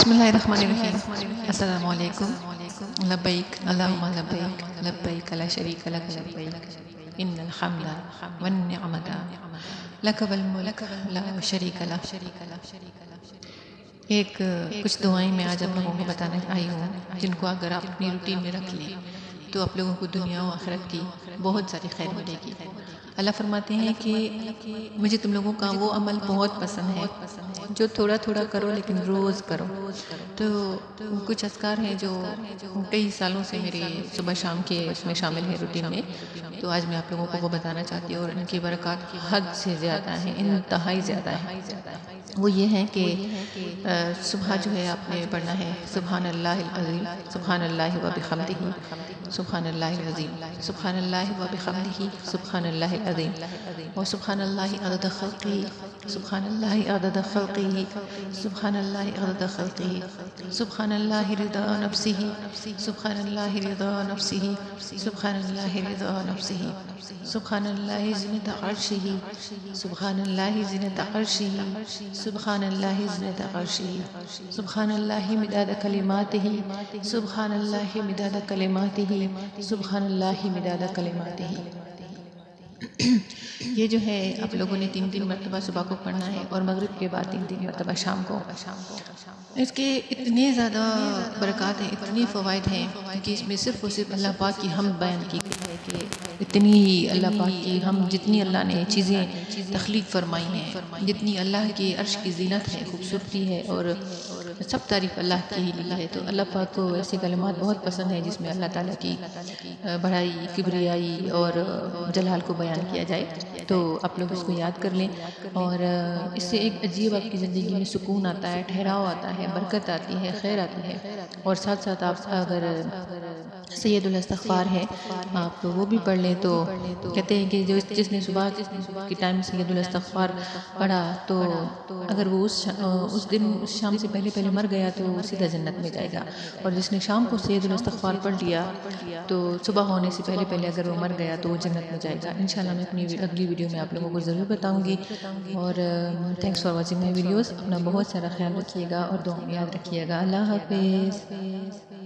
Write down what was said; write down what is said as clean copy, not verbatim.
بسم اللہ الرحمن الرحیم۔ السلام علیکم۔ لبیک اللہم لبیک لبیک لا شریک لک لبیک ان الحمد والنعمت لک والملک لا شریک لک۔ کچھ دعائیں میں آج آپ لوگوں کو بتانے آئی ہوں جن کو اگر آپ اپنی روٹین میں رکھ لیں تو آپ لوگوں کو دنیا و آخرت کی بہت ساری خیر ملے گی۔ اللہ فرماتے ہیں کہ مجھے تم لوگوں کا وہ عمل بہت پسند ہے جو تھوڑا تھوڑا کرو لیکن روز کرو۔ تو کچھ اذکار ہیں جو کئی سالوں سے میرے صبح شام کے اس میں شامل ہے روٹین میں، تو آج میں آپ لوگوں کو وہ بتانا چاہتی ہوں، اور ان کی برکات حد سے زیادہ ہیں، انتہائی زیادہ ہیں۔ وہ یہ ہیں کہ صبح جو ہے آپ نے پڑھنا ہے سبحان اللہ العظیم، سبحان اللہ و بحمدہ، سبحان اللہ العظیم، سبحان اللہ و بحمدہ، سبحان اللہ العظیم، اور سبحان اللہ عدد خلقہ، سبحان اللہ عدد خلقہ، سبحان اللہ عدد خلقہ، سبحان اللہ رضا نفسہ، سبحان اللہ رضا نفسہ، سبحان اللہ رضا نفسہ، سبحان اللہ زنۃ عرشہ، سبحان اللہ زنۃ عرشہ، سبحان اللہ زنۃ عرشہ، سبحان اللہ مداد کلماتہ، سبحان اللہ مداد کلماتہ، سبحان اللہ مداد کلماتہ۔ یہ جو ہے آپ لوگوں نے 3 مرتبہ صبح کو پڑھنا ہے، اور مغرب کے بعد 3 مرتبہ شام کو۔ اس کے اتنے زیادہ برکات ہیں، اتنے فوائد ہیں کہ اس میں صرف اور صرف اللہ پاک کی حمد بیان کی گئی ہے کہ اتنی اللہ پاک کی ہم جتنی اللہ نے چیزیں تخلیق فرمائی ہیں، جتنی اللہ کی عرش کی زینت ہے، خوبصورتی ہے، اور سب تعریف اللہ کی ہی لی ہے۔ تو اللہ پاک کو ایسے کلمات بہت پسند ہیں جس میں اللہ تعالیٰ کی بڑائی، کبریائی اور جلال کو بیان کیا جائے۔ تو آپ لوگ اس کو یاد کر لیں، اور اس سے ایک عجیب آپ کی زندگی میں سکون آتا ہے، ٹھہراؤ آتا ہے، برکت آتی ہے، خیر آتی ہے۔ اور ساتھ ساتھ آپ اگر سید الاستغفار ہے آپ وہ بھی پڑھ لیں، تو کہتے ہیں کہ جس نے صبح کے ٹائم سید الاستغفار پڑھا تو اگر وہ اس دن اس شام سے پہلے مر گیا تو وہ سیدھا جنت میں جائے گا، اور جس نے شام کو سید الاستغفار پڑھ لیا تو صبح ہونے سے پہلے اگر وہ مر گیا تو وہ جنت میں جائے گا۔ انشاءاللہ میں اپنی اگلی ویڈیو میں آپ لوگوں کو ضرور بتاؤں گی، اور thanks for watching my videos. اپنا بہت سارا خیال رکھیے گا اور دعا میں یاد رکھیے گا۔ اللہ حافظ۔